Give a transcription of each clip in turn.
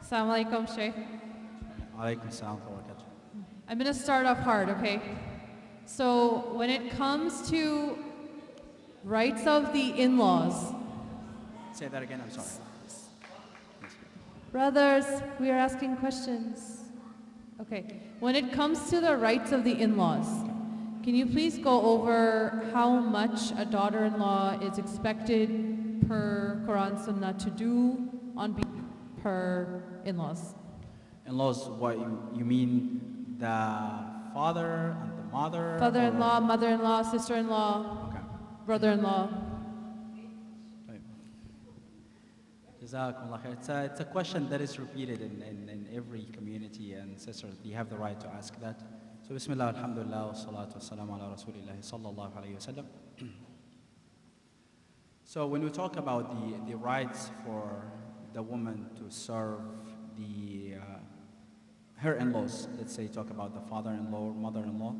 Assalamu alaikum, Sheikh. Alaikum salam wa barakatuh. I'm going to start off hard, okay? So, when it comes to rights of the in laws, Say that again, I'm sorry. brothers, we are asking questions. Okay, when it comes to the rights of the in laws, can you please go over how much a daughter in law is expected per Quran Sunnah to do on behalf of her in laws? In-laws, what you mean the father and the mother? Father in law, or- mother in law, sister in law, Okay. brother in law. طيب. جزاكم الله خير. It's a question that is repeated in every community, and sisters, you have the right to ask that. So, Bismillah, alhamdulillah, wa salatu wa salam ala Rasulillah sallallahu alayhi wa sallam. So, when we talk about the rights for the woman to serve her in-laws, let's say talk about the father-in-law or mother-in-law,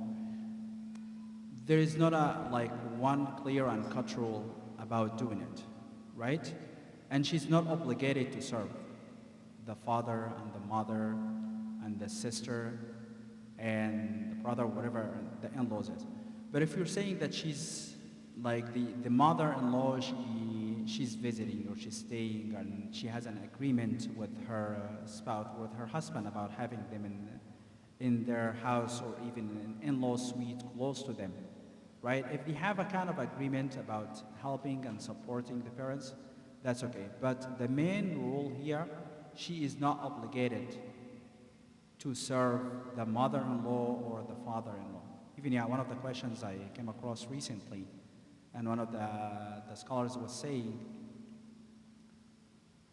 there is not a like one clear and cut rule about doing it, right? And she's not obligated to serve the father and the mother and the sister and the brother, whatever the in-laws is. But if you're saying that she's like the mother-in-law, she's visiting or she's staying and she has an agreement with her spouse, with her husband about having them in their house or even an in-law suite close to them, right? If they have a kind of agreement about helping and supporting the parents, that's okay. But the main rule here, she is not obligated to serve the mother-in-law or the father-in-law. Even one of the questions I came across recently, and one of the scholars was saying,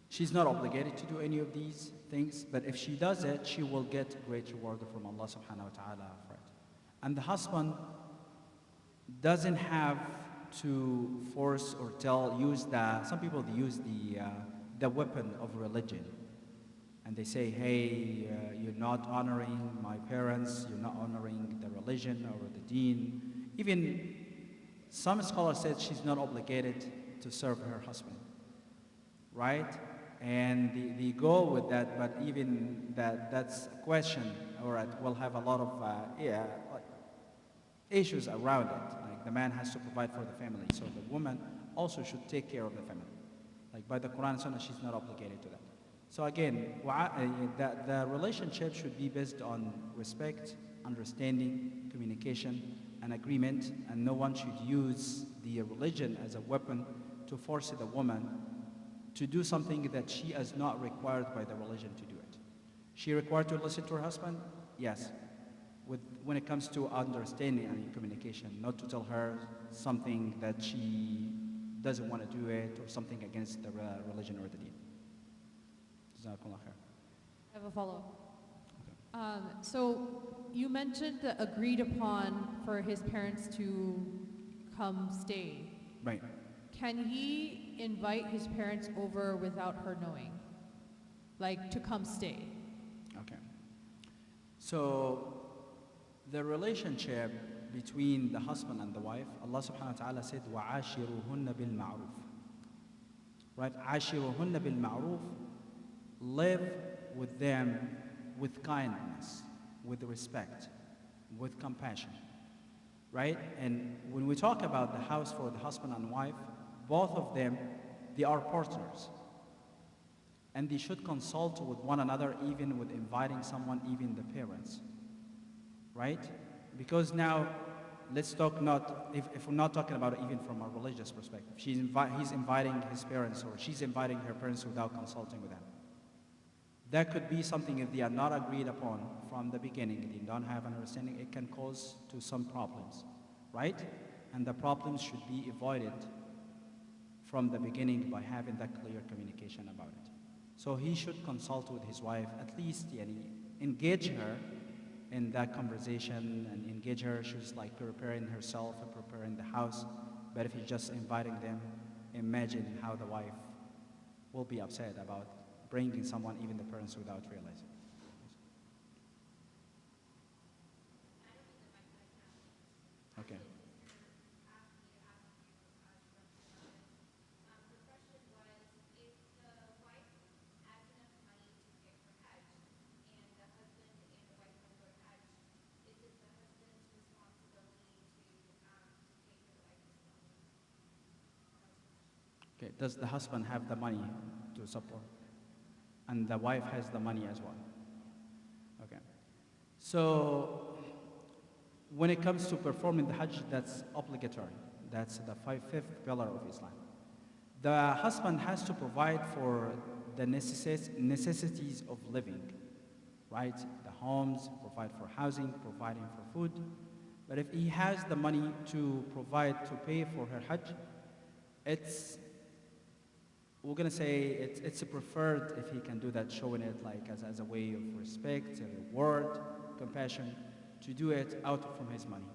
she's not obligated to do any of these things, but if she does it, she will get great reward from Allah subhanahu wa ta'ala for it. And the husband doesn't have to force or some people they use the weapon of religion. And they say, hey, you're not honoring my parents, you're not honoring the religion or the deen. Even some scholars said she's not obligated to serve her husband, right? And they go with that, but even that's a question, or it will have a lot of like issues around it. Like the man has to provide for the family, so the woman also should take care of the family. Like by the Quran and Sunnah, she's not obligated to that. So again, the relationship should be based on respect, understanding, communication, and agreement, and no one should use the religion as a weapon to force the woman to do something that she is not required by the religion to do it. She required to listen to her husband? Yes. When it comes to understanding and communication, not to tell her something that she doesn't want to do it or something against the religion or the deen. Jazakallah khair. I have a follow-up. So you mentioned the agreed upon for his parents to come stay. Right. Can he invite his parents over without her knowing? Like to come stay? Okay. So the relationship between the husband and the wife, Allah subhanahu wa ta'ala said, وَعَاشِرُهُنَّ بِالْمَعْرُوفِ. Right? عَاشِرُهُنَّ بِالْمَعْرُوف. Live with them with kindness, with respect, with compassion, right? And when we talk about the house for the husband and wife, both of them, they are partners. And they should consult with one another, even with inviting someone, even the parents, right? Because now, let's talk if we're not talking about it even from a religious perspective. He's inviting his parents or she's inviting her parents without consulting with them. That could be something if they are not agreed upon from the beginning, they don't have an understanding, it can cause to some problems, right? And the problems should be avoided from the beginning by having that clear communication about it. So he should consult with his wife, at least engage her in that conversation and engage her. She's like preparing herself and preparing the house. But if he's just inviting them, imagine how the wife will be upset about bringing someone, even the parents, without realizing. Okay. does the husband have the money to support? And the wife has the money as well. Okay. So when it comes to performing the Hajj, that's obligatory. That's the fifth pillar of Islam. The husband has to provide for the necessities of living, right? The homes, provide for housing, providing for food. But if he has the money to provide, to pay for her Hajj, we're gonna say it's preferred if he can do that, showing it like as a way of respect, a reward, compassion, to do it out from his money.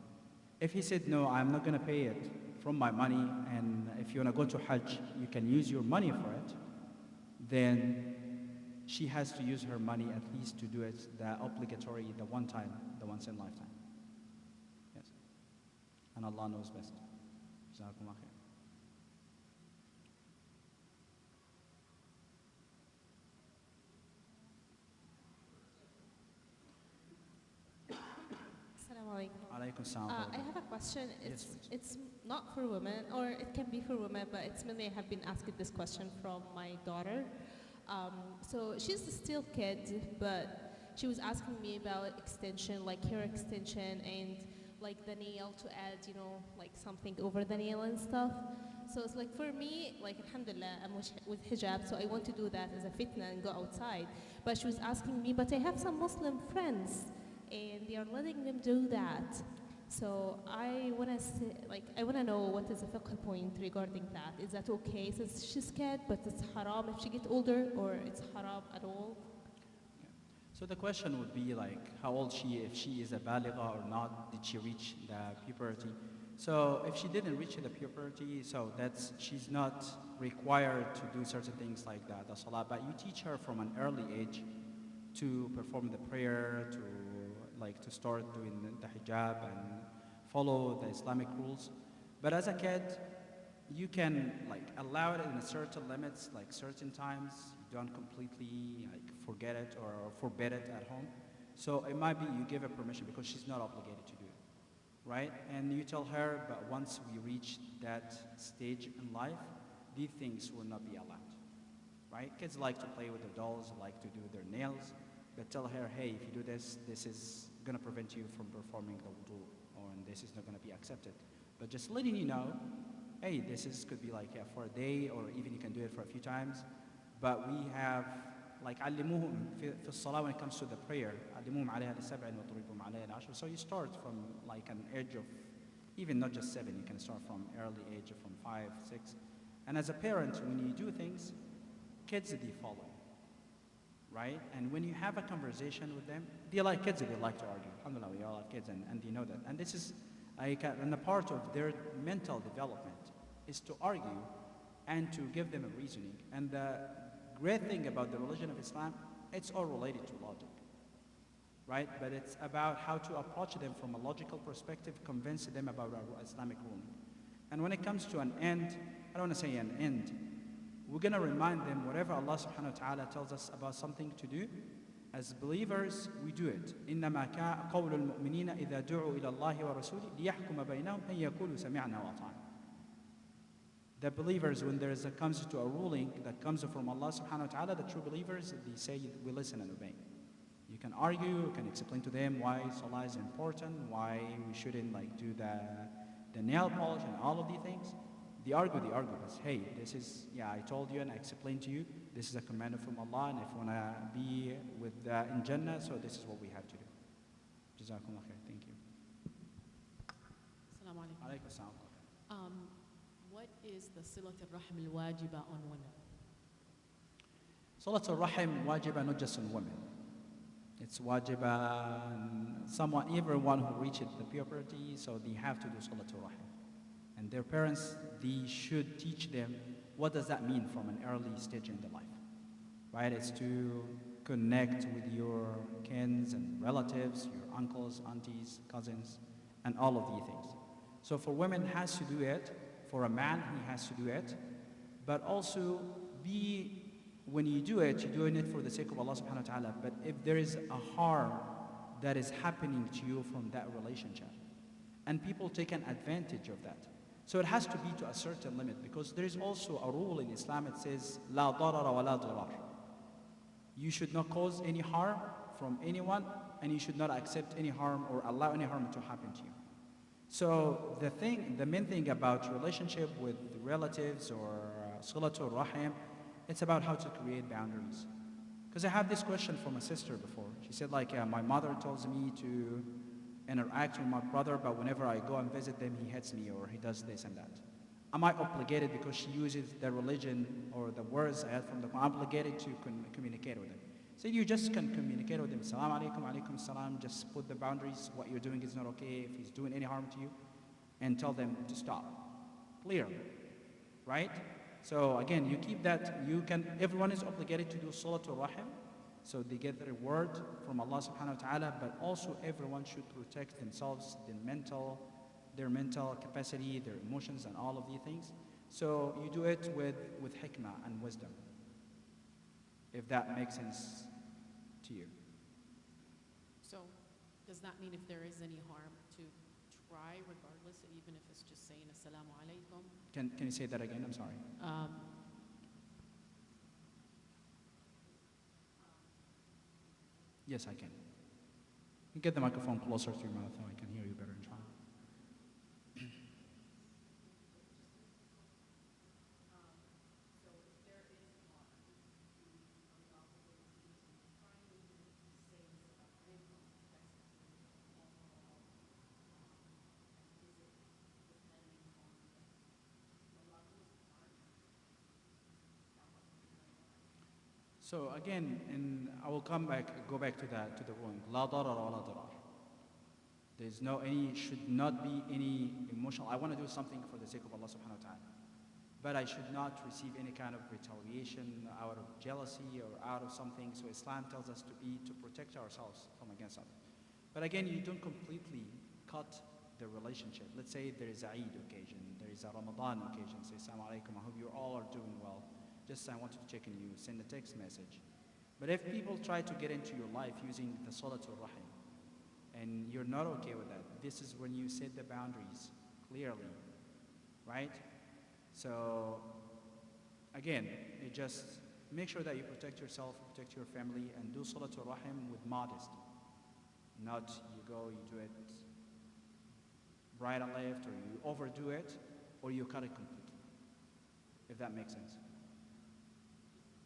If he said, no, I'm not gonna pay it from my money, and if you wanna go to Hajj, you can use your money for it, then she has to use her money at least to do it, the obligatory, the one time, the once in lifetime. Yes. And Allah knows best. Jazakumullah khair. Alaykum salam. I have a question. Yes, It's not for women, or it can be for women, but it's mainly I have been asking this question from my daughter. So she's still kid, but she was asking me about extension, like hair extension and like the nail to add, like something over the nail and stuff. So it's like for me, like alhamdulillah, I'm with hijab, so I want to do that as a fitna and go outside. But she was asking me, but I have some Muslim friends and they are letting them do that. So I want to know what is the fiqh point regarding that. Is that okay since she's scared, but it's haram if she gets older, or it's haram at all? Okay. So the question would be like, how old she, if she is a baligha or not, did she reach the puberty? So if she didn't reach the puberty, so she's not required to do certain things like that, the salah, but you teach her from an early age to perform the prayer, to start doing the hijab and follow the Islamic rules. But as a kid, you can allow it in certain limits, like certain times. You don't completely forget it or forbid it at home. So it might be you give her permission because she's not obligated to do it, right? And you tell her, but once we reach that stage in life, these things will not be allowed, right? Kids like to play with their dolls, like to do their nails. But tell her, hey, if you do this, this is going to prevent you from performing the wudu, or this is not going to be accepted. But just letting you know, hey, could be for a day, or even you can do it for a few times. But we have, علموهم في الصلاة when it comes to the prayer. علموهم عليها لسبع وضربوهم عليها لعشر. So you start from an age of, even not just 7, you can start from early age, from 5, 6. And as a parent, when you do things, kids, they follow. Right? And when you have a conversation with them, they like kids, they like to argue. Alhamdulillah, we all have kids, and they know that. And this is and a part of their mental development is to argue and to give them a reasoning. And the great thing about the religion of Islam, it's all related to logic. Right? But it's about how to approach them from a logical perspective, convince them about our Islamic ruling. And when it comes to an end, I don't want to say an end, we're going to remind them whatever Allah subhanahu wa ta'ala tells us about something to do. As believers, we do it. إِنَّمَا قَوْلُ الْمُؤْمِنِينَ إِذَا دُعُوا إِلَى اللَّهِ وَرَسُولِهِ لِيَحْكُمَ بَيْنَهُمْ أَن يَقُولُوا سَمِعْنَا وَأَطَعْنَا. The believers, when comes to a ruling that comes from Allah subhanahu wa ta'ala, the true believers, they say, we listen and obey. You can argue, you can explain to them why salah is important, why we shouldn't do the nail polish and all of these things. They argue, but hey, I told you and I explained to you, this is a command from Allah, and if you want to be in Jannah, so this is what we have to do. Jazakumullah khair. Thank you. Assalamu alaikum. Alaykum salam. What is the silat al-rahim al-wajiba on women? Salat al-rahim wajiba not just on women. It's wajiba on everyone who reaches the puberty, so they have to do salat al-rahim. And their parents, they should teach them what does that mean from an early stage in the life, right? It's to connect with your kins and relatives, your uncles, aunties, cousins, and all of these things. So for women, has to do it. For a man, he has to do it. But also, when you do it, you're doing it for the sake of Allah subhanahu wa ta'ala. But if there is a harm that is happening to you from that relationship, and people take an advantage of that, So it has to be to a certain limit, because there is also a rule in Islam. It says, لا ضرر ولا ضرار. You should not cause any harm from anyone, and you should not accept any harm or allow any harm to happen to you. So the main thing about relationship with relatives or Silatul Rahim, it's about how to create boundaries. Because I had this question from a sister before. She said, like, my mother tells me to interact with my brother, but whenever I go and visit them, he hits me or he does this and that. Am I obligated, because she uses the religion or the words I had from the Quran, obligated to communicate with them? So you just can communicate with them. Salam alaikum, alaikum salam. Just put the boundaries. What you're doing is not okay. If he's doing any harm to you, and tell them to stop. Clear, right? So again, you keep that. Everyone is obligated to do Salatul Rahim, so they get the reward from Allah subhanahu wa ta'ala, but also everyone should protect themselves, their mental capacity, their emotions, and all of these things. So you do it with hikmah and wisdom, if that makes sense to you. So does that mean if there is any harm to try regardless, even if it's just saying assalamu alaikum? Can you say that again? I'm sorry. Yes, I can. You get the microphone closer to your mouth so I can hear you better, inshallah. So again, and I will go back to the ruling. La darar wa la darar. There's should not be any emotional. I want to do something for the sake of Allah subhanahu wa ta'ala, but I should not receive any kind of retaliation out of jealousy or out of something. So Islam tells us to protect ourselves from against others. But again, you don't completely cut the relationship. Let's say there is a Eid occasion, there is a Ramadan occasion. Say, Assalamu alaikum, I hope you all are doing well. Just I wanted to check on you, send a text message. But if people try to get into your life using the Salatul Rahim, and you're not okay with that, this is when you set the boundaries clearly, right? So, again, you just make sure that you protect yourself, protect your family, and do Salatul Rahim with modesty. Not you do it right and left, or you overdo it, or you cut it completely, if that makes sense.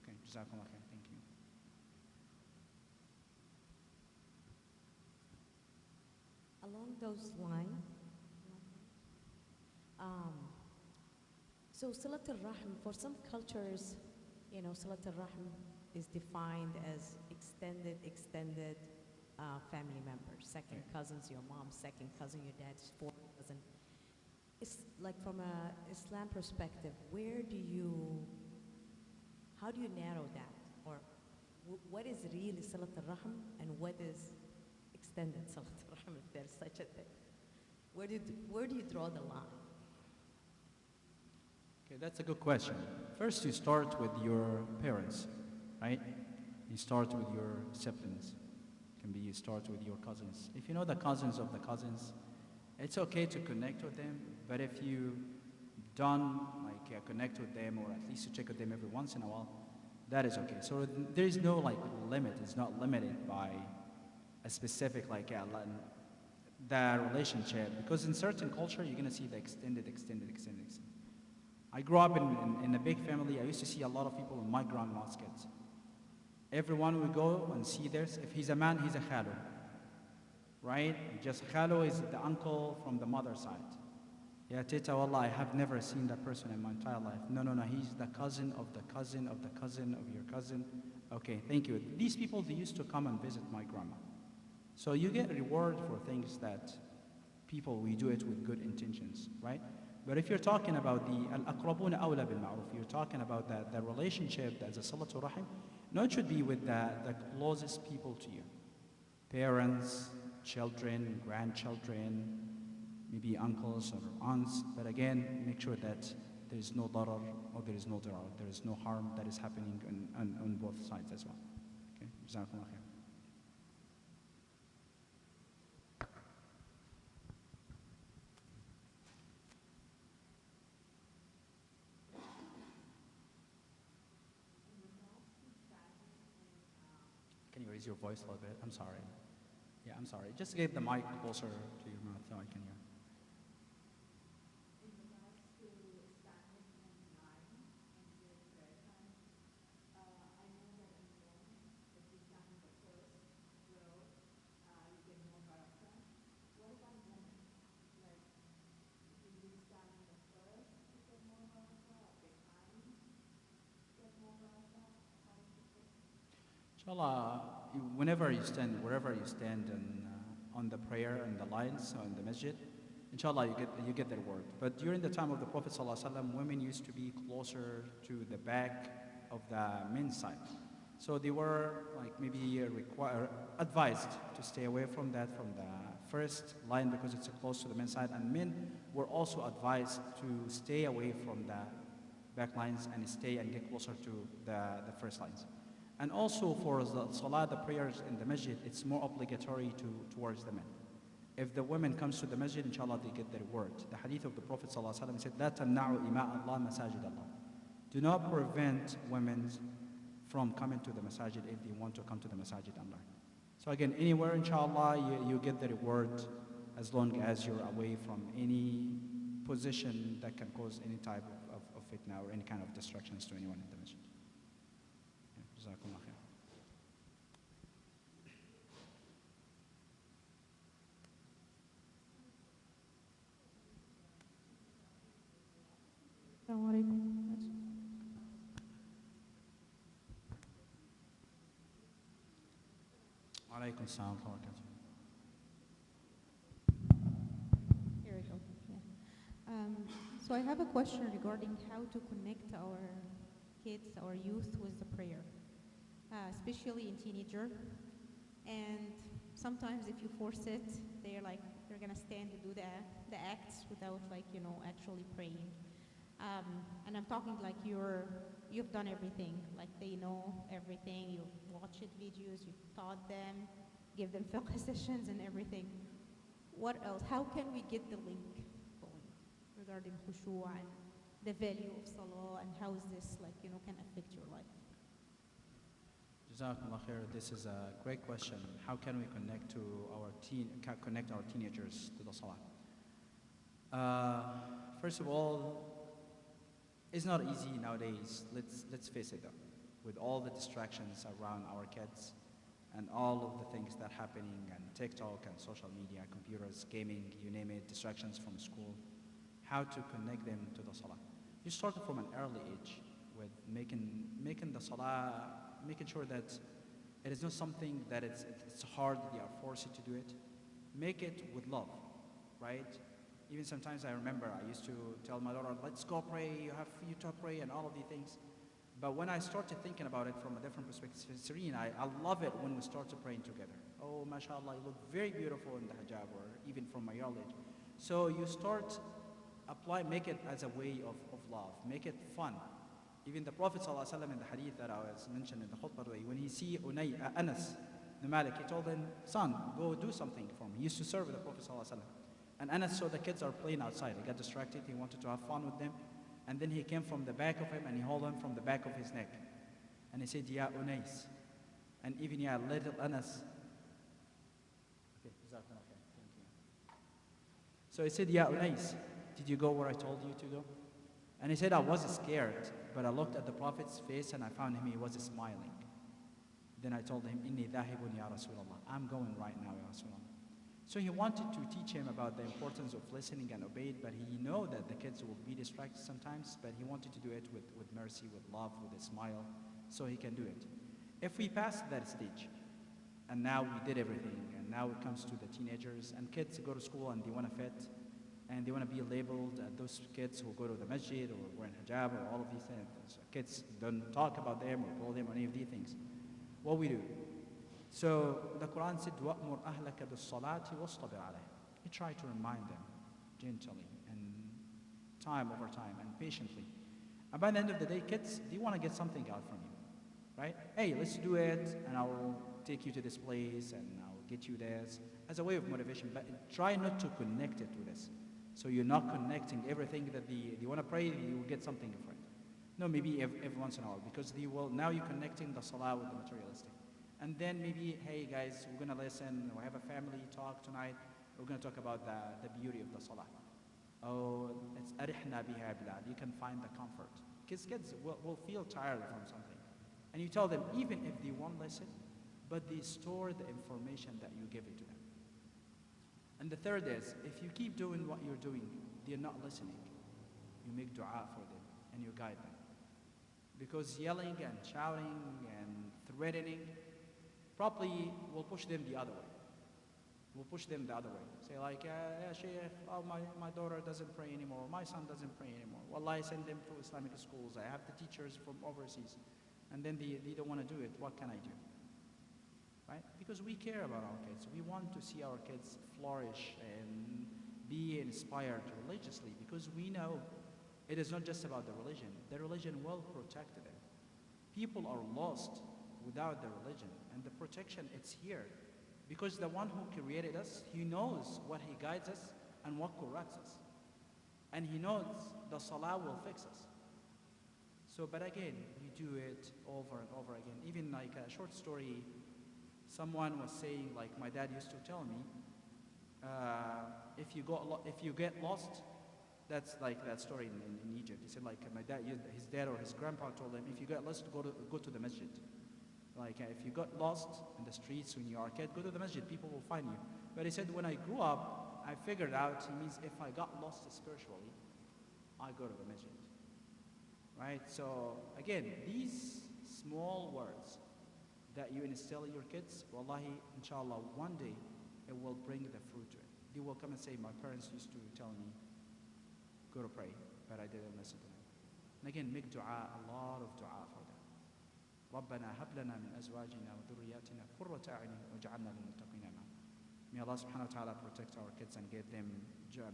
Okay, Jazakumullah khair, thank you. Along those lines, so Silatul Rahim, for some cultures, Silatul Rahim is defined as extended family members, second cousins, your mom's second cousin, your dad's fourth cousin. It's like from a Islam perspective, how do you narrow that? Or what is really Silatul Rahim and what is extended Silatul Rahim, if there's such a thing? Where do you draw the line? Okay, that's a good question. First, you start with your parents, right? You start with your siblings. You start with your cousins. If you know the cousins of the cousins, it's okay to connect with them, but if you don't connect with them, or at least to check with them every once in a while, that is okay. So there is no limit. It's not limited by a specific the relationship, because in certain culture you're gonna see the extended. I grew up in a big family. I used to see a lot of people in my grandma's kids. Everyone we go and see theirs. If he's a man, he's a khalo, right? Just khalo is the uncle from the mother side. Yeah, Tita, wallah, I have never seen that person in my entire life. No, he's the cousin of the cousin of the cousin of your cousin. Okay, thank you. These people, they used to come and visit my grandma. So you get reward for things that we do it with good intentions, right? But if you're talking about the al-aqrabuna awla bil ma'ruf, you're talking about the relationship that's a Salatul Rahim, no, it should be with the closest people to you. Parents, children, grandchildren, maybe uncles or aunts. But again, make sure that there is no darar or there is no darar. There is no harm that is happening on both sides as well. Okay, Jazakumullah khair. raise your voice a little bit? I'm sorry. Yeah, I'm sorry. Just get the mic closer to your mouth so I can hear. Inshallah, whenever you stand, wherever you stand on the prayer and the lines or in the masjid, inshallah you get that word. But during the time of the Prophet ﷺ, women used to be closer to the back of the men's side. So they were like maybe advised to stay away from that, from the first line because it's close to the men's side. And men were also advised to stay away from the back lines and stay and get closer to the first lines. And also for the salah, the prayers in the masjid, it's more obligatory towards the men. If the women comes to the masjid, inshallah, they get their word. The hadith of the Prophet ﷺ said, لا تمنعوا إماء الله مساجد الله. Do not prevent women from coming to the masajid if they want to come to the masajid and learn. So again, anywhere, inshallah, you get their word as long as you're away from any position that can cause any type of fitna or any kind of distractions to anyone in the masjid. جزاكم الله خير. Assalamu alaikum. Alaikum salam wa barakatuh. Here we go. Yeah. So I have a question regarding how to connect our kids, our youth, with the prayer, especially in teenager. And sometimes if you force it, they're gonna stand and do the acts without actually praying. And I'm talking like you've done everything, like they know everything, you've watched videos, you've taught them, give them fiqh sessions and everything. What else? How can we get the link going regarding khushu' and the value of salah and how is this can affect your life? Jazakallah khair. This is a great question. How can we connect our teenagers to the salah? First of all, it's not easy nowadays. Let's face it though. With all the distractions around our kids and all of the things that are happening and TikTok and social media, computers, gaming, you name it, distractions from school, how to connect them to the salah. You start from an early age with making the salah, making sure that it is not something that it's hard, they are forced to do it. Make it with love, right? Even sometimes I remember I used to tell my daughter, let's go pray, you to pray and all of these things. But when I started thinking about it from a different perspective, Serene, I love it when we start to praying together. Oh, mashallah, you look very beautiful in the hijab or even from my early age. So you start, make it as a way of love, make it fun. Even the Prophet ﷺ in the hadith that I was mentioned in the khutbah, when he see Anas ibn Malik, he told him, son, go do something for me. He used to serve with the Prophet ﷺ. And Anas saw the kids are playing outside. He got distracted. He wanted to have fun with them. And then he came from the back of him and he held him from the back of his neck. And he said, Ya Unais. And even Ya little Anas. Okay, thank you. So he said, Ya Unais, did you go where I told you to go? And he said, I was scared, but I looked at the Prophet's face and I found him, he was smiling. Then I told him, Inni dhahibun ya Rasulallah. I'm going right now, Ya Rasulallah. So he wanted to teach him about the importance of listening and obeying, but he knew that the kids will be distracted sometimes, but he wanted to do it with mercy, with love, with a smile, so he can do it. If we pass that stage, and now we did everything, and now it comes to the teenagers, and kids go to school and they want to fit, and they want to be labeled, those kids who go to the masjid or wearing hijab or all of these things, kids don't talk about them or call them or any of these things. What we do? So the Quran said, وَأْمُرْ أَهْلَكَ بِالصَّلَاةِ وَاصْطَبِرْ عَلَيْهِ. You try to remind them gently and time over time and patiently. And by the end of the day, kids, they want to get something out from you, right? Hey, let's do it, and I will take you to this place, and I will get you this, as a way of motivation. But try not to connect it to this. So you're not connecting everything that they want to pray, you will get something for it. No, maybe every once in a while, because now you're connecting the salah with the materialistic. And then maybe, hey guys, we're going to listen, we have a family talk tonight, we're going to talk about the beauty of the salah. Oh, it's arihna biha bilal. You can find the comfort. Because kids will feel tired from something. And you tell them, even if they won't listen, but they store the information that you give it to them. And the third is, if you keep doing what you're doing, they're not listening. You make dua for them and you guide them. Because yelling and shouting and threatening probably will push them the other way. Will push them the other way. Say like, yeah, Sheikh, oh, my daughter doesn't pray anymore. My son doesn't pray anymore. Well, I send them to Islamic schools. I have the teachers from overseas. And then they don't want to do it. What can I do? Right? Because we care about our kids. We want to see our kids flourish and be inspired religiously, because we know it is not just about the religion. The religion will protect them. People are lost without the religion, and the protection, it's here. Because the one who created us, he knows what he guides us and what corrects us. And he knows the salah will fix us. So, but again, you do it over and over again. Even like a short story, someone was saying, like my dad used to tell me, if you get lost, that's like that story in Egypt. He said like my dad, his dad or his grandpa told him, if you get lost, go to the masjid. Like if you got lost in the streets when you are a kid, go to the masjid, people will find you. But he said, when I grew up, I figured out, he means if I got lost spiritually, I go to the masjid. Right? So again, these small words that you instill in your kids, wallahi, inshallah, one day it will bring the fruit to it. They will come and say, my parents used to tell me, go to pray, but I didn't listen to them. And again, make dua, a lot of dua for them. رَبَّنَا هَبْ لَنَا مِنْ أَزْوَاجِنَا وَذُرِّيَّاتِنَا قُرَّةَ أَعْيُنٍ وَاجْعَلْنَا لِلْمُتَّقِينَ إِمَامًا. May Allah subhanahu wa ta'ala protect our kids and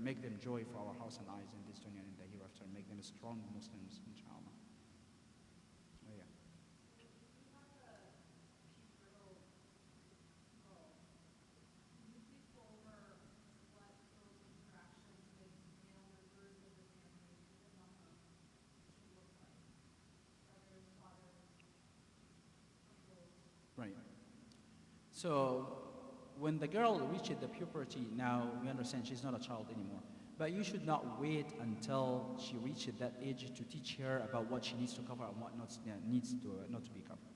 make them joy for our house and eyes in this dunya and in the hereafter. Make them strong Muslims, inshallah. Oh, yeah. Right. So when the girl reaches the puberty, now we understand she's not a child anymore. But you should not wait until she reaches that age to teach her about what she needs to cover and what needs to not to be covered.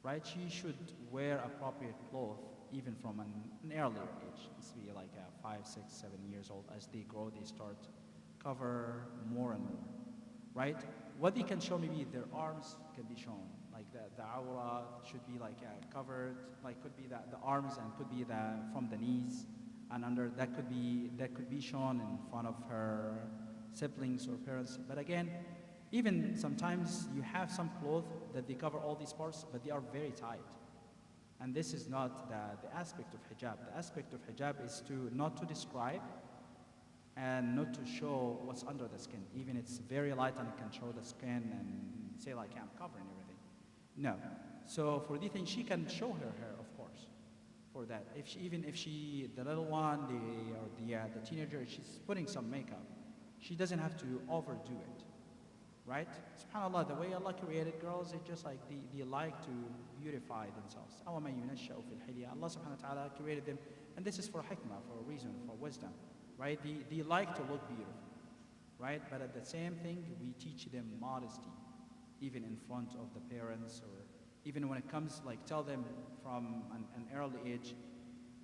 Right? She should wear appropriate clothes even from an earlier age. It's be like 5, 6, 7 years old. As they grow, they start cover more and more. Right? What they can show, maybe their arms can be shown. Like the awra should be like covered, like could be the arms and could be from the knees and under. That could be shown in front of her siblings or parents. But again, even sometimes you have some clothes that they cover all these parts, but they are very tight. And this is not the aspect of hijab. The aspect of hijab is not to describe and not to show what's under the skin. Even it's very light and it can show the skin and say like, I'm covering everything. No. So for these things, she can show her hair, of course, for that. Even if the little one, the teenager, she's putting some makeup, she doesn't have to overdo it, right? SubhanAllah, the way Allah created girls, it's just like they like to beautify themselves. Allah subhanahu wa ta'ala created them, and this is for hikmah, for a reason, for wisdom, right? They like to look beautiful, right? But at the same thing, we teach them modesty, even in front of the parents, or even when it comes, like tell them from an early age,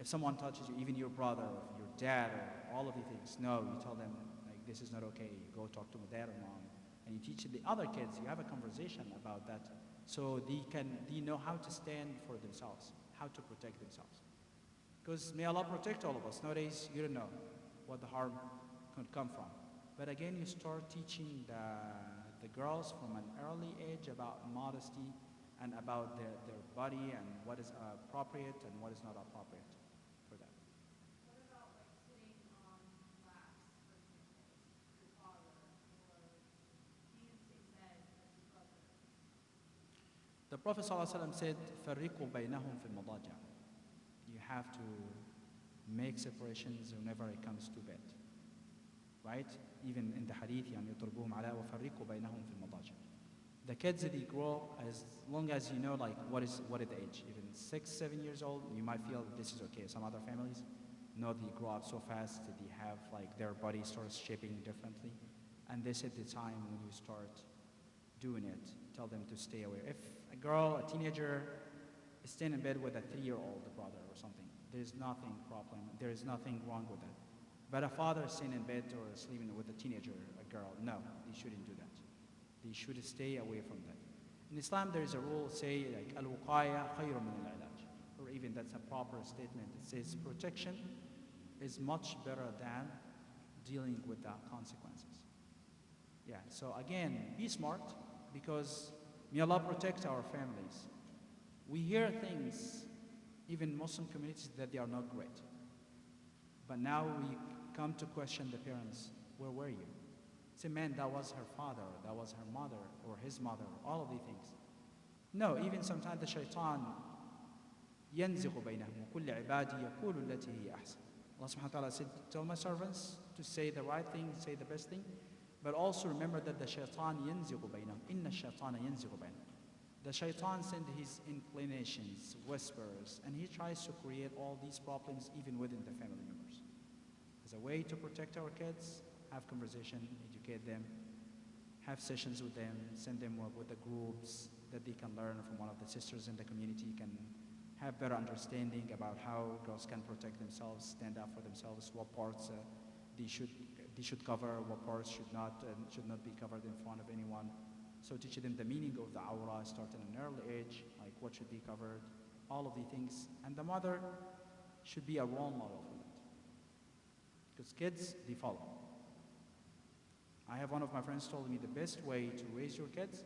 if someone touches you, even your brother or your dad or all of these things, no, you tell them like this is not okay, you go talk to my dad or mom, and you teach the other kids, you have a conversation about that, so they know how to stand for themselves, how to protect themselves. Because may Allah protect all of us. Nowadays, you don't know what the harm could come from. But again, you start teaching the girls from an early age about modesty and about their body and what is appropriate and what is not appropriate for them. What about like sitting on laps, for example, your father, or being in the same bed as your brother? The Prophet ﷺ said, فَرِّقُوا بَيْنَهُمْ فِي الْمَضَاجِعِ. You have to make separations whenever it comes to bed. Right? Even in the hadith, يَطْرُبُهُمْ عَلَىٰ وَفَرِّقُوا بَيْنَهُمْ فِي الْمَضَاجِعِ. The kids, they grow as long as you know, like, what is the age. Even 6, 7 years old, you might feel this is okay. Some other families, no, they grow up so fast that they have, like, their body starts shaping differently. And this is the time when you start doing it. Tell them to stay away. If a girl, a teenager, is staying in bed with a 3-year-old brother or something, there's nothing problem. There is nothing wrong with that. But a father staying in bed or sleeping with a teenager, a girl, no, they shouldn't do that. They should stay away from that. In Islam, there is a rule, say, like, al-wuqaya khayrun min al-ilaj, or even that's a proper statement. It says protection is much better than dealing with the consequences. Yeah, so again, be smart, because may Allah protect our families. We hear things, even Muslim communities, that they are not great. But now we come to question the parents, where were you? Say, man, that was her father, that was her mother, or his mother, all of these things. No, even sometimes the shaitan ينزغ بينهم وكل عبادي يقول التي هي أحسن. Allah subhanahu wa ta'ala said, tell my servants to say the right thing, say the best thing, but also remember that the shaitan ينزغ بينهم إن الشيطان ينزغ بينهم. The shaitan sends his inclinations, whispers, and he tries to create all these problems even within the family members. As a way to protect our kids, have conversation, educate them, have sessions with them, send them with the groups that they can learn from one of the sisters in the community, can have better understanding about how girls can protect themselves, stand up for themselves, what parts they should cover, what parts should not be covered in front of anyone. So teach them the meaning of the awra, start at an early age, like what should be covered, all of the things. And the mother should be a role model for that. Because kids, they follow. I have one of my friends told me the best way to raise your kids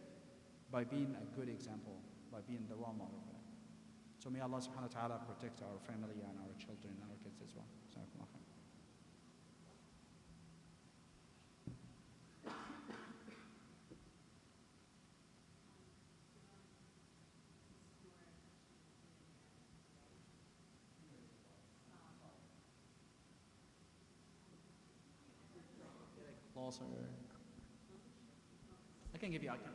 by being a good example, by being the role model for them. So may Allah subhanahu wa ta'ala protect our family and our children and our kids as well. Jazakumullah khair. Closer. I can give you, I can.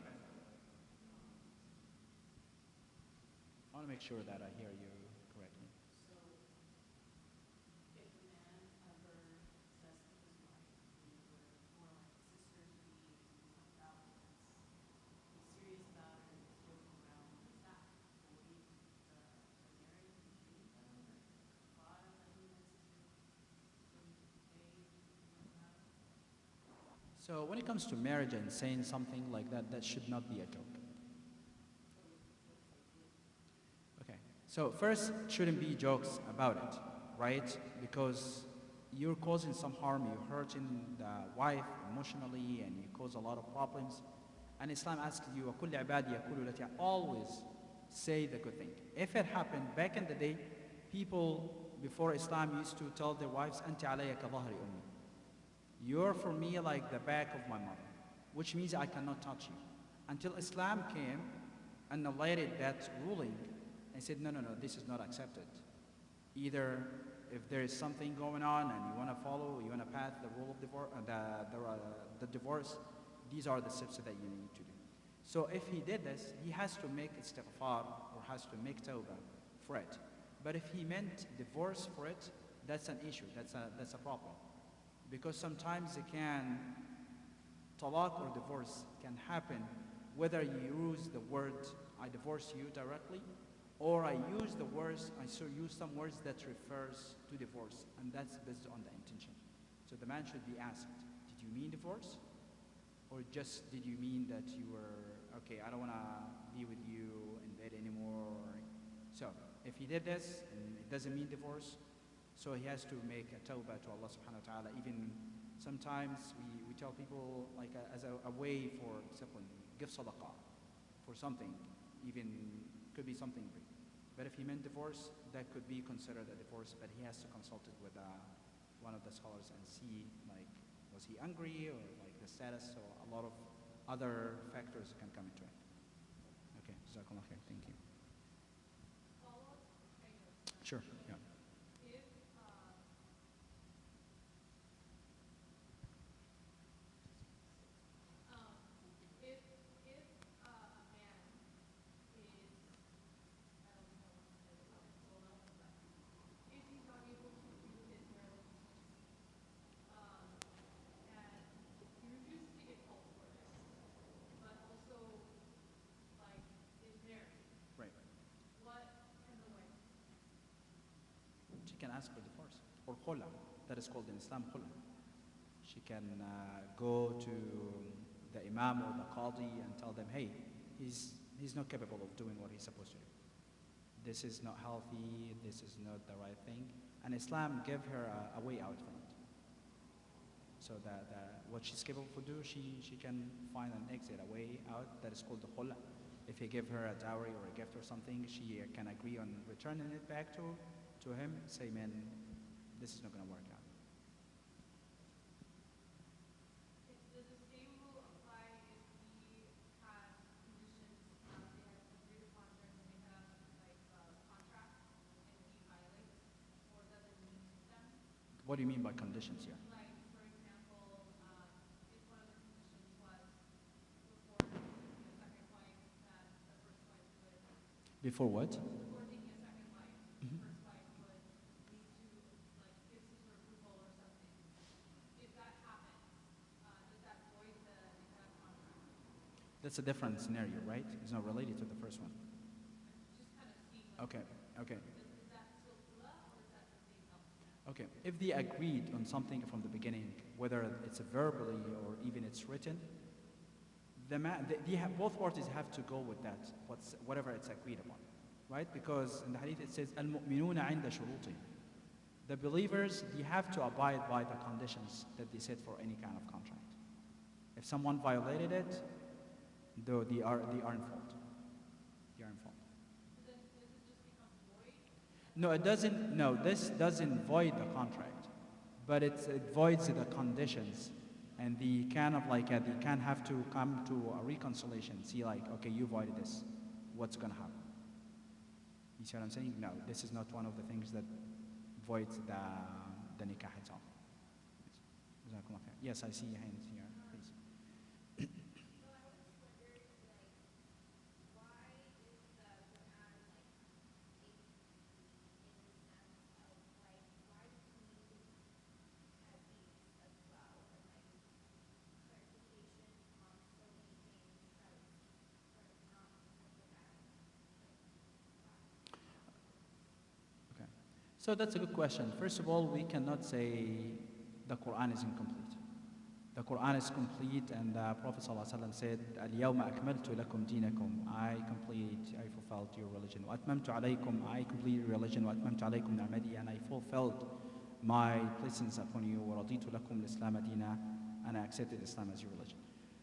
I want to make sure that I hear you correctly. So, if a man ever says to his wife, we were more like sisters, we talked out, he's serious about it, he's joking around, does that void the marriage between them, or father that he wants to pay, like that? So when it comes to marriage and saying something like that, that should not be a joke. Okay, so first, it shouldn't be jokes about it, right? Because you're causing some harm, you're hurting the wife emotionally, and you cause a lot of problems. And Islam asks you, وَكُلِّ عِبَادِي يَقُولُ الَّتِي always say the good thing. If it happened back in the day, people before Islam used to tell their wives, أَنْتِ عَلَيَّ كَظَهْرِ أُمِّي. You're for me like the back of my mother, which means I cannot touch you. Until Islam came and annihilated that ruling and said, no, this is not accepted. Either if there is something going on and you want to follow, you want to pass the rule of divorce, the divorce, these are the steps that you need to do. So if he did this, he has to make istighfar or has to make tawbah for it. But if he meant divorce for it, that's an issue, that's a problem. Because sometimes talaq or divorce can happen whether you use the word, I divorce you directly, or I use some words that refers to divorce, and that's based on the intention. So the man should be asked, did you mean divorce? Or just did you mean that you were, okay, I don't want to be with you in bed anymore? So if he did this, and it doesn't mean divorce, so he has to make a tawbah to Allah subhanahu wa ta'ala. Even sometimes we tell people, like as a way for discipline, give sadaqah for something, even could be something big. But if he meant divorce, that could be considered a divorce, but he has to consult it with one of the scholars and see, like, was he angry or like the status, so a lot of other factors can come into it. Okay, jazakallah khair, thank you. Sure, yeah. If ask for divorce. Or khula, that is called in Islam khula. She can go to the imam or the qadi and tell them, hey, he's not capable of doing what he's supposed to do. This is not healthy, this is not the right thing. And Islam gave her a way out from it. So that what she's capable to do, she can find an exit, a way out, that is called the khula. If he give her a dowry or a gift or something, she can agree on returning it back to him, say, man, this is not going to work out. Does the same rule apply if we had conditions, they had agreed upon terms, they have like a contract, and he violates, or doesn't meet them? What do you mean by conditions here? Like, for example, if one of the conditions was before taking a second wife, that the first wife would, Before what? before taking a second wife, Mhm. the first wife would need to like give some sort of approval or something. If that happens, does that void the nikah contract? That's a different scenario, right? It's not related to the first one. Just kind of seeing like, Okay, okay, is that still kula or is that something else? okay. If they agreed on something from the beginning, whether it's verbally or even it's written, both parties have to go with that, whatever it's agreed upon, right? Because in the hadith it says, "Al-mu'minuna 'inda shurutihim." The believers, they have to abide by the conditions that they set for any kind of contract. If someone violated it, though they are in fault. They are in fault. Does it just become void? No, it doesn't. No, this doesn't void the contract, but it voids the conditions, and the kind of like they can have to come to a reconciliation. See, like, okay, you voided this. What's gonna happen? You see what I'm saying? No, this is not one of the things that voids the nikah itself. Yes, I see your hands here. Please. Okay. So that's a good question. First of all, we cannot say the Quran is incomplete. The Quran is complete, and the Prophet ﷺ said, "Al-yawma akmaltu lakum dinakum." I fulfilled your religion. وَأَتْمَمْتُ عَلَيْكُمْ. I completed your religion. وَأَتْمَمْتُ عَلَيْكُمْ نِعْمَتِي. And I fulfilled my blessings upon you. وَرَضِيتُ لَكُمْ الْإِسْلَامَ دِينًا. And I accepted Islam as your religion.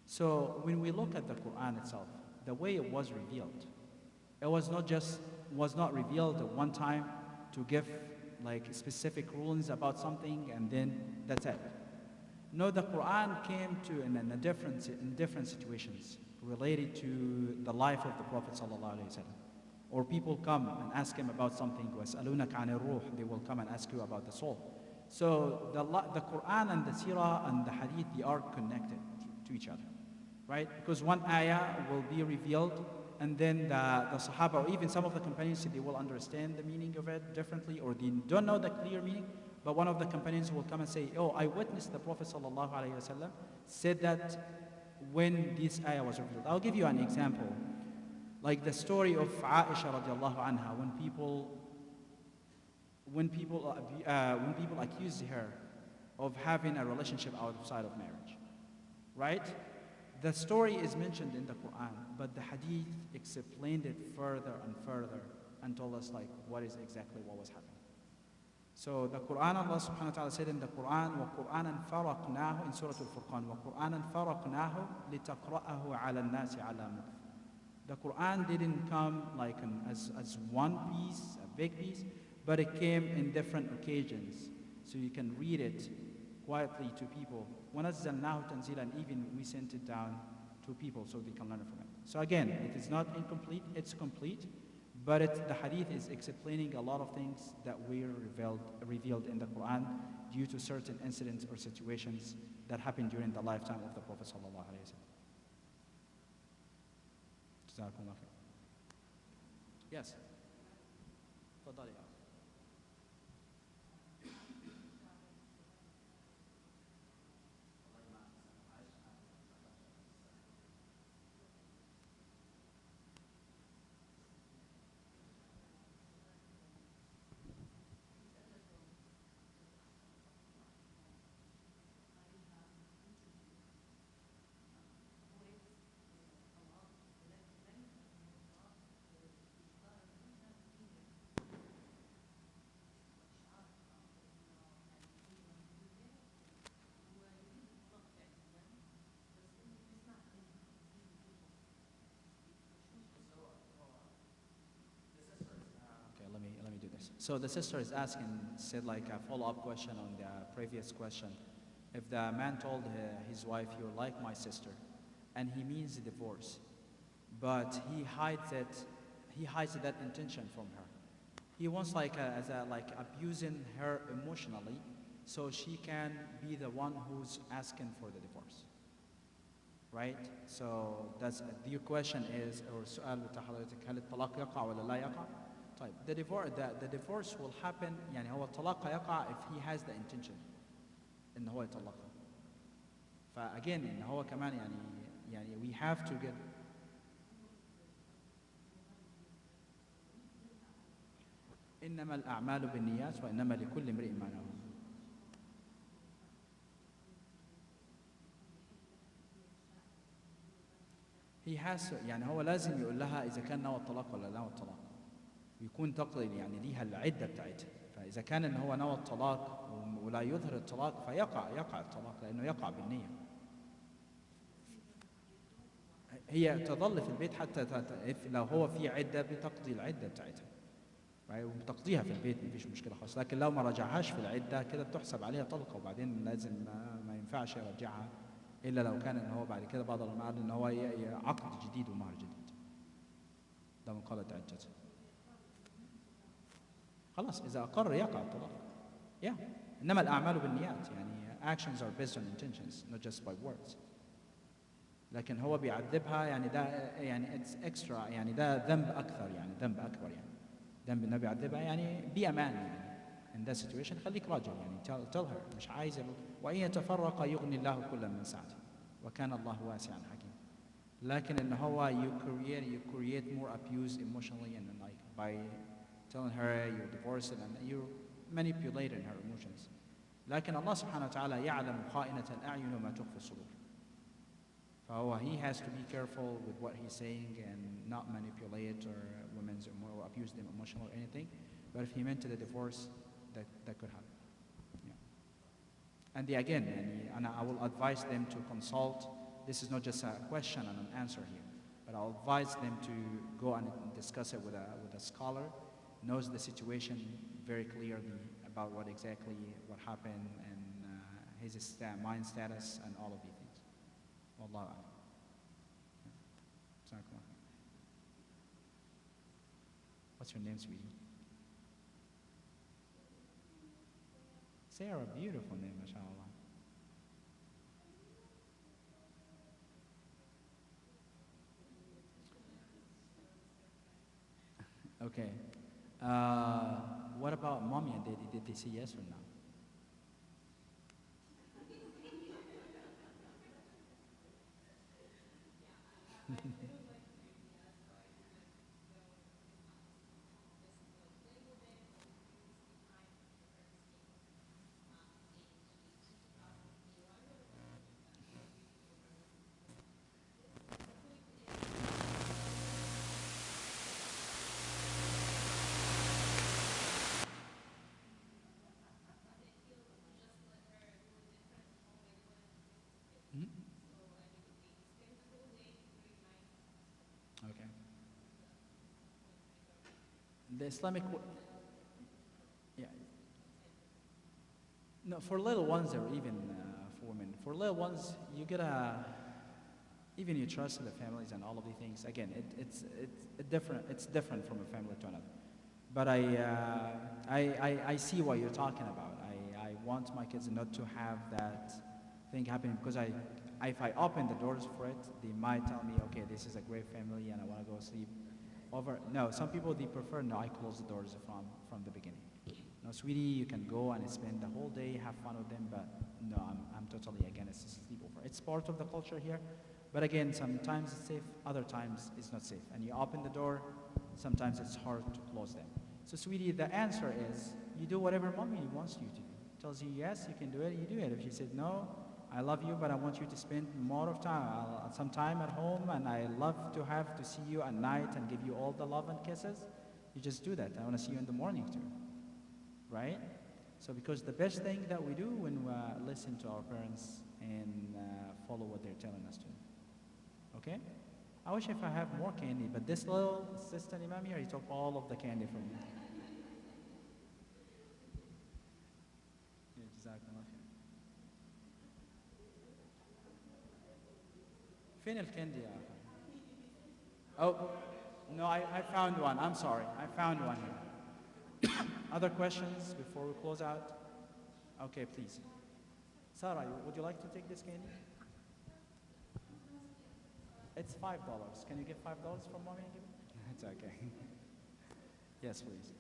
So when we look at the Quran itself, the way it was revealed, it was not revealed at one time to give like specific rulings about something and then that's it. No, the Quran came to in different situations related to the life of the Prophet ﷺ. Or people come and ask him about something. وَيَسْأَلُونَكَ عَنِ الرُّوحِ. They will come and ask you about the soul. So the Quran and the Sirah and the Hadith, they are connected to each other, right? Because one ayah will be revealed, and then the Sahaba or even some of the companions, they will understand the meaning of it differently, or they don't know the clear meaning. But one of the companions will come and say, "Oh, I witnessed the Prophet ﷺ said that when this ayah was revealed." I'll give you an example, like the story of Aisha radiallahu anha, when people accused her of having a relationship outside of marriage, right? The story is mentioned in the Quran, but the Hadith explained it further and further and told us like what is exactly what was happening. So the Quran, Allah subhanahu wa ta'ala said in the Quran, وَقُرْآنًا فَرَقْنَاهُ in Surah Al-Furqan, وَقُرْآنًا فَرَقْنَاهُ لِتَقْرَأَهُ عَلَى النَّاسِ عَلَى مُكْثٍ. The Quran didn't come like as one piece, a big piece, but it came in different occasions. So you can read it quietly to people. وَنَزَّلْنَاهُ تَنزِيلًا. Even we sent it down to people so they can learn from it. So again, it is not incomplete, it's complete. But the hadith is explaining a lot of things that were revealed in the Quran due to certain incidents or situations that happened during the lifetime of the Prophet sallallahu alaihi wasallam. Jazakumullah khair. Yes. تفضلي. So the sister is asking, said like a follow-up question on the previous question. If the man told his wife, "You're like my sister," and he means divorce, but he hides that intention from her. He wants like like abusing her emotionally, so she can be the one who's asking for the divorce. Right? So that's your question is, or السؤال بتاع حضرتك هل الطلاق يقع ولا لا يقع؟ طيب the divorce will happen يعني هو الطلاق يقع if he has the intention إن هو يطلقها. فأجين إن هو كمان يعني we have to get إنما الأعمال بالنيات وإنما لكل امرئ ما نوى. He has to, يعني هو لازم يقول لها إذا كان نوى الطلاق ولا نوى الطلاق ويكون تقضي يعني ليها العدة بتاعتها. فإذا كان إن هو نوى الطلاق ولا يظهر الطلاق فيقع الطلاق لأنه يقع بالنية. هي تظل في البيت حتى لو هو في عدة بتقضي العدة بتاعتها. وبتقضيها في البيت مفيش مشكلة خالص، لكن لو ما رجعهاش في العدة كده بتحسب عليها طلقة وبعدين لازم ما ينفعش يرجعها إلا لو كان إن هو بعد كده بعض العلماء قال إن هو عقد جديد ومهر جديد. ده من قالة عدته. خلاص إذا أقر يقع الطلاق. إنما الأعمال بالنيات يعني actions are based on intentions not just by words. لكن هو بيعذبها يعني ده يعني it's extra يعني ده ذنب أكثر يعني ذنب أكبر يعني ذنب النبي يعذبها يعني بأمان يعني in that situation خليك راجل يعني tell her مش عايز وإن يتفرق يغني الله كل من سعته وكان الله واسعا حكيما. لكن إن هو you create more abuse emotionally and like by telling her you're divorced and you're manipulating her emotions. لكن الله سبحانه وتعالى يعلم خائنة الأعين وما تخفي الصدور. فهو he has to be careful with what he's saying and not manipulate or abuse them emotionally or anything. But if he meant the divorce, that could happen. And again, and I will advise them to consult. This is not just a question and an answer here, but I'll advise them to go and discuss it with a scholar, knows the situation very clearly about what happened and his mind status and all of these things. Wallahu a'lam. What's your name, sweetie? Sarah, beautiful name, mashallah. Okay. What about mommy and daddy? Did they say yes or no? Okay. The Islamic, yeah. No, for little ones or even for women. For little ones, you gotta, even you trust the families and all of the things. Again, it's different. It's different from a family to another. But I see what you're talking about. I want my kids not to have that thing happening because if I open the doors for it, they might tell me, okay, this is a great family and I want to go sleep over. No, some people, they prefer, no, I close the doors from the beginning. No, sweetie, you can go and spend the whole day, have fun with them, but no, I'm totally against sleepover. It's part of the culture here, but again, sometimes it's safe, other times it's not safe. And you open the door, sometimes it's hard to close them. So sweetie, the answer is, you do whatever mommy wants you to do. Tells you yes, you can do it, you do it. If she said no, I love you, but I want you to spend more of some time at home, and I love to see you at night and give you all the love and kisses. You just do that. I want to see you in the morning too, right? So because the best thing that we do when we listen to our parents and follow what they're telling us to. Okay? I wish if I have more candy, but this little assistant imam here, he took all of the candy from me. جزاكم الله خير. فين الكندي يا أخي؟ Oh, no, I found one. I'm sorry. I found one here. Other questions before we close out? Okay, please. Sarah, would you like to take this candy? It's $5. Can you give $5 from mommy and give it? It's okay. Yes, please.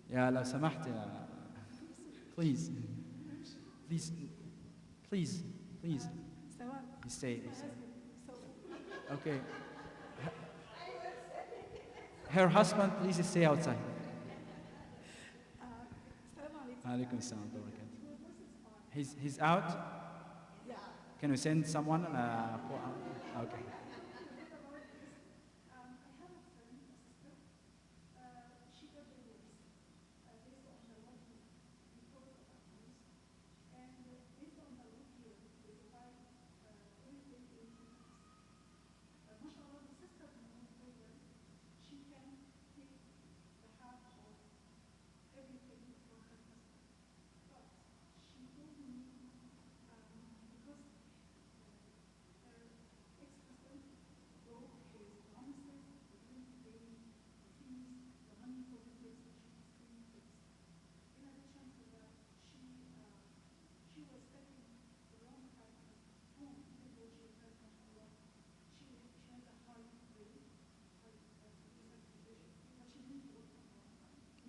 يا لو سمحت يا please please please please you stay. Okay. Her husband, please stay outside. Alaikum assalam wa barakatuh. He's out? Can we send someone? Okay.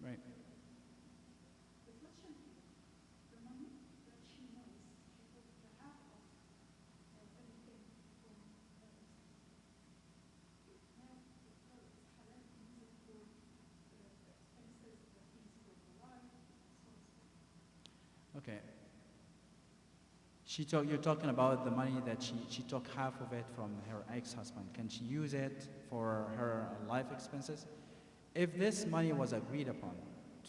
Right. Okay. You're talking about the money that she took half of it from her ex-husband. Can she use it for her life expenses? If this money was agreed upon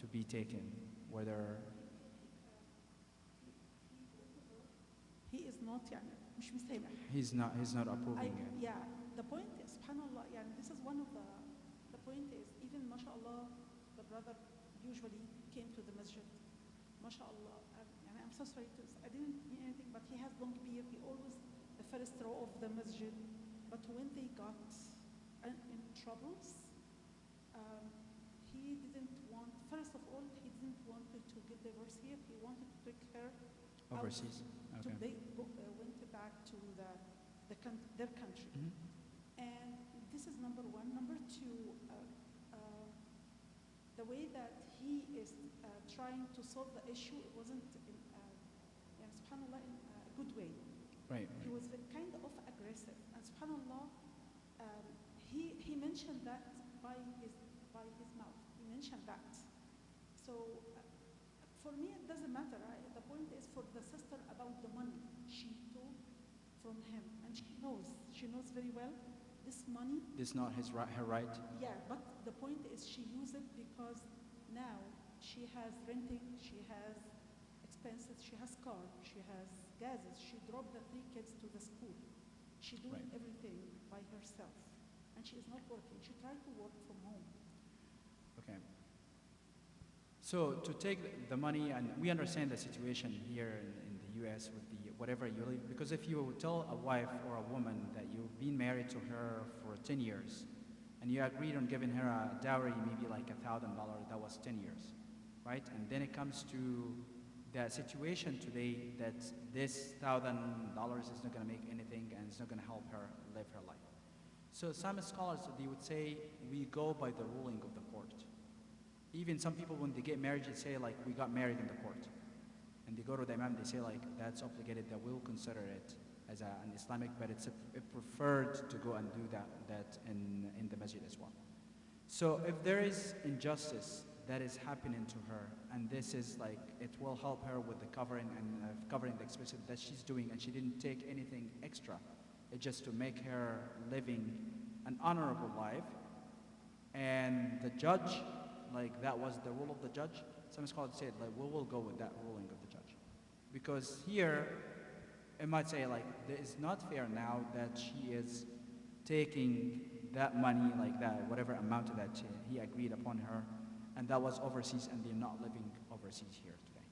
to be taken, whether he is not يعني مش مسامح. he's not approving it. Yeah, the point is, subhanallah, يعني this is one of the point is, even mashallah, the brother usually came to the masjid. Mashallah, يعني I'm so sorry to, I didn't mean anything, but he has long beard, he always the first row of the masjid. But when they got in troubles, he didn't want, first of all, he didn't want to get divorced here, he wanted to take her Overseas. out. Okay. So they went back to their country. Mhm. And this is number one. Number two, the way that he is trying to solve the issue, it wasn't in, subhanAllah, in a good way. Right. He was kind of aggressive. And subhanAllah, he mentioned that by his mouth. He mentioned that. So for me, it doesn't matter. The point is for the sister about the money she took from him. And she knows very well this money. This is not her right. Yeah, but the point is she used it because now she has renting, she has expenses, she has car, she has gases, she dropped the 3 kids to the school. She doing Right. everything by herself. And she is not working. She tried to work from home. Okay. So to take the money, and we understand the situation here in the U.S. with the whatever you leave, because if you tell a wife or a woman that you've been married to her for 10 years, and you agreed on giving her a dowry, maybe like $1,000, that was 10 years, right? And then it comes to the situation today that this $1,000 is not going to make anything and it's not going to help her live her life. So some scholars, they would say we go by the ruling of the court. Even some people, when they get married, they say like, we got married in the court. And they go to the imam, they say like, that's obligated, that we'll consider it as an Islamic, but it's preferred to go and do that in the masjid as well. So if there is injustice that is happening to her, and this is like, it will help her with the covering and covering the expenses that she's doing, and she didn't take anything extra, it's just to make her living an honorable life, and the judge, like that was the rule of the judge, some scholars said like, we will go with that ruling of the judge. Because here, it might say like, it's not fair now that she is taking that money like that, whatever amount that he agreed upon her, and that was overseas, and they're not living overseas here today.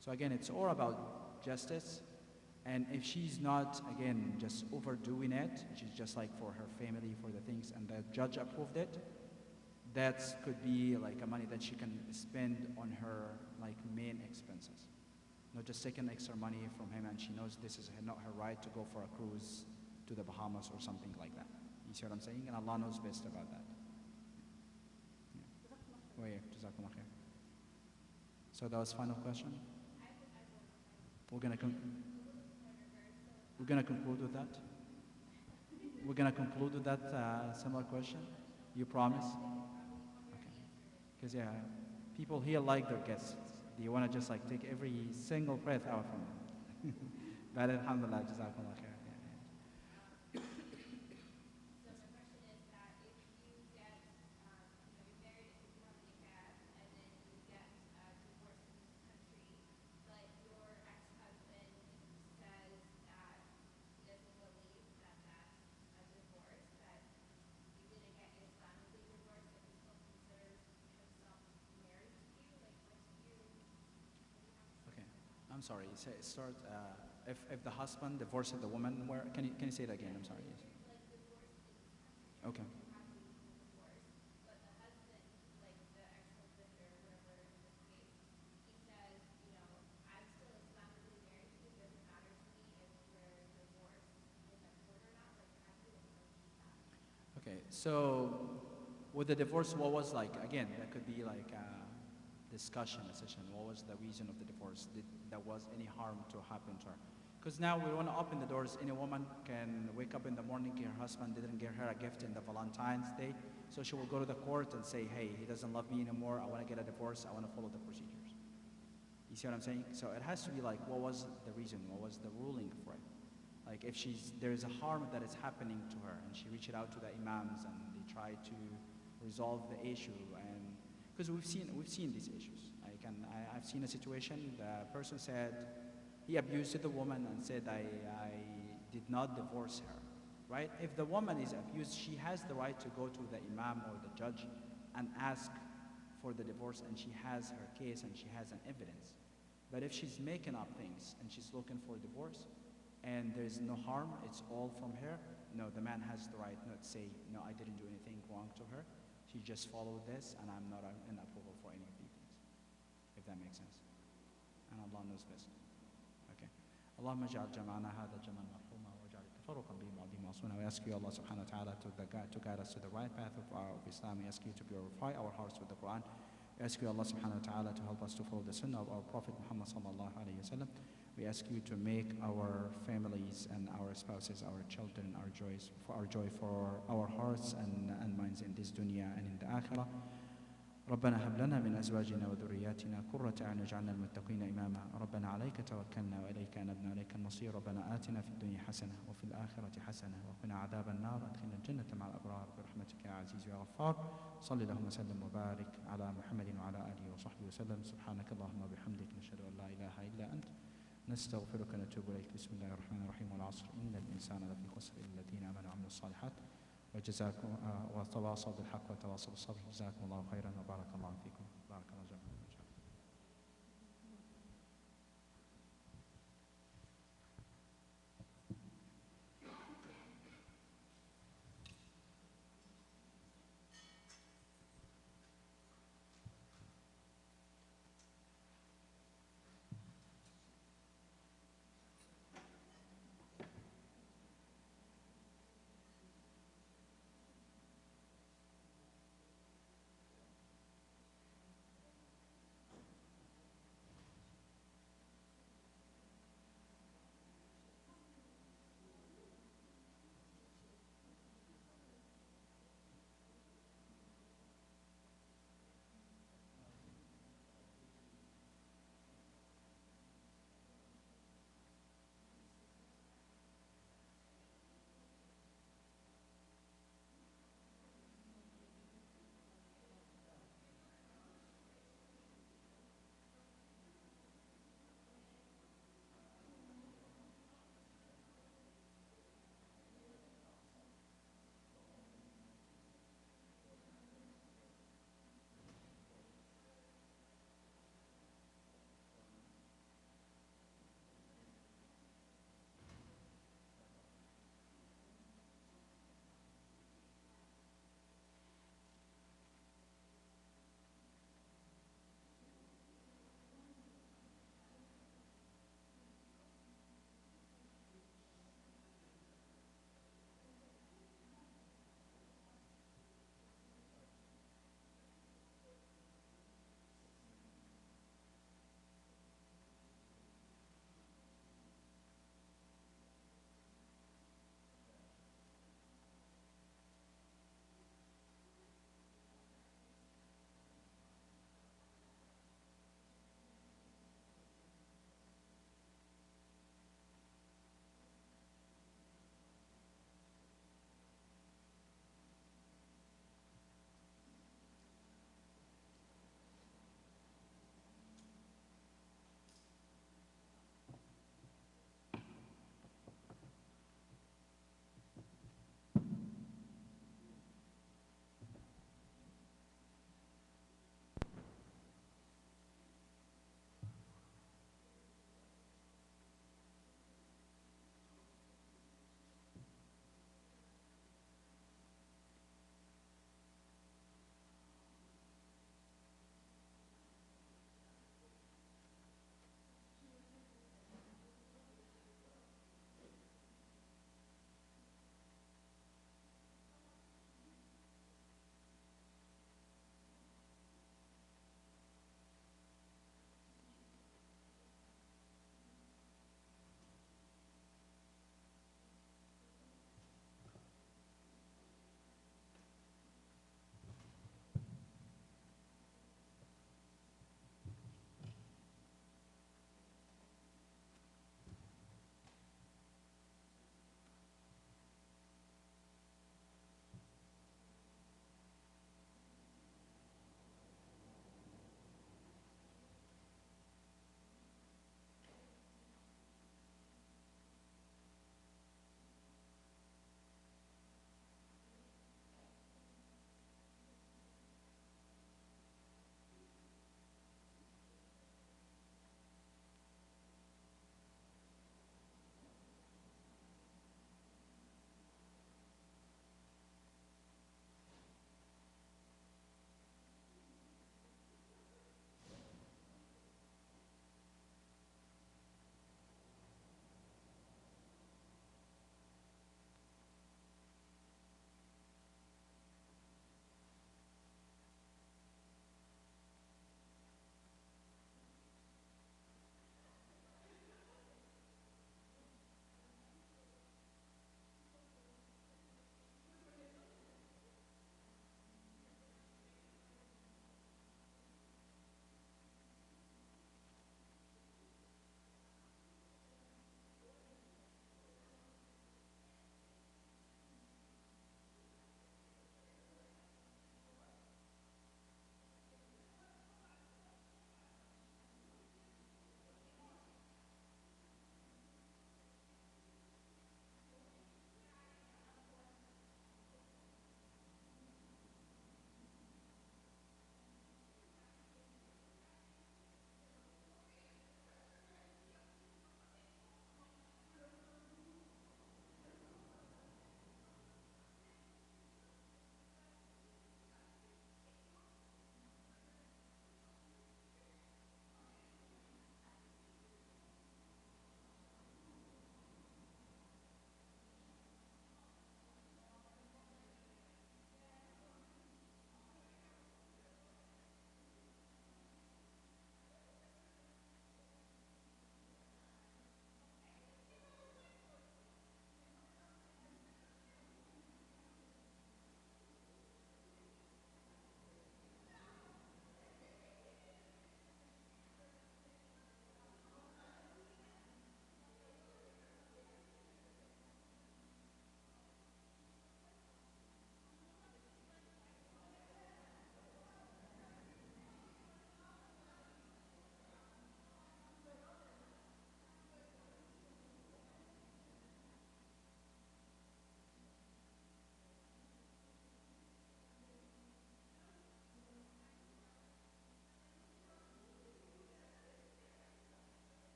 So again, it's all about justice. And if she's not, again, just overdoing it, she's just like for her family, for the things, and the judge approved it, that could be like a money that she can spend on her like main expenses. Not just taking extra money from him, and she knows this is not her right to go for a cruise to the Bahamas or something like that. You see what I'm saying? And Allah knows best about that. Yeah. Oh, yeah. Jazakumullah khair. So that was final question? We're gonna conclude with that. We're gonna conclude with that similar question. You promise? Okay. Because yeah, people here like their guests. They want to just like take every single breath out from them. But alhamdulillah, jazakumullah khair. I'm sorry. Start. If the husband divorces the woman, where can you say it again? I'm sorry. Yes. Okay. Okay. So with the divorce, what was like? Again, that could be like a discussion, a session. What was the reason of the divorce? Did there was any harm to happen to her? Because now we want to open the doors. Any woman can wake up in the morning, her husband didn't get her a gift in the Valentine's Day, so she will go to the court and say, hey, he doesn't love me anymore, I want to get a divorce, I want to follow the procedures. You see what I'm saying? So it has to be like, what was the reason? What was the ruling for it? Like if there is a harm that is happening to her, and she reached out to the imams and they tried to resolve the issue, and because we've seen these issues. I've seen a situation, the person said, he abused the woman and said, I did not divorce her, right? If the woman is abused, she has the right to go to the imam or the judge and ask for the divorce, and she has her case and she has an evidence. But if she's making up things and she's looking for a divorce and there's no harm, it's all from her, no, the man has the right not to say, no, I didn't do anything wrong to her. She just followed this, and I'm not in approval for any of these things. If that makes sense. And Allah knows best. Okay. اللهم اجعل جمعنا هذا جمعا مرحوما واجعل التفرق به بعضه معصوما. We ask you, Allah subhanahu wa ta'ala, to guide us to the right path of Islam. We ask you to purify our hearts with the Quran. We ask you, Allah subhanahu wa ta'ala, to help us to follow the sunnah of our Prophet Muhammad sallallahu alayhi wa sallam. We ask you to make our families and our spouses, our children, our joy for our hearts and minds in this dunya and in the akhirah. ربنا هب لنا من أزواجنا وذرياتنا قرة أعين واجعلنا للمتقين إماما ربنا عليك توكلنا وإليك أنبنا إليك المصير ربنا آتنا في الدنيا حسنة وفي الآخرة حسنة وقنا عذاب النار أدخلنا الجنة مع الأبرار برحمتك يا عزيز يا غفار صل اللهم وسلم وبارك على محمد وعلى آله وصحبه وسلم سبحانك اللهم وبحمدك نشهد أن لا إله إلا أنت نستغفرك ونتوب إليك بسم الله الرحمن الرحيم والعصر إن الإنسان لفي خسر إلا الذين آمنوا وعملوا الصالحات وجزاكم وتواصوا بالحق وتواصوا بالصبر جزاكم الله خيرا وبارك الله فيكم بارك الله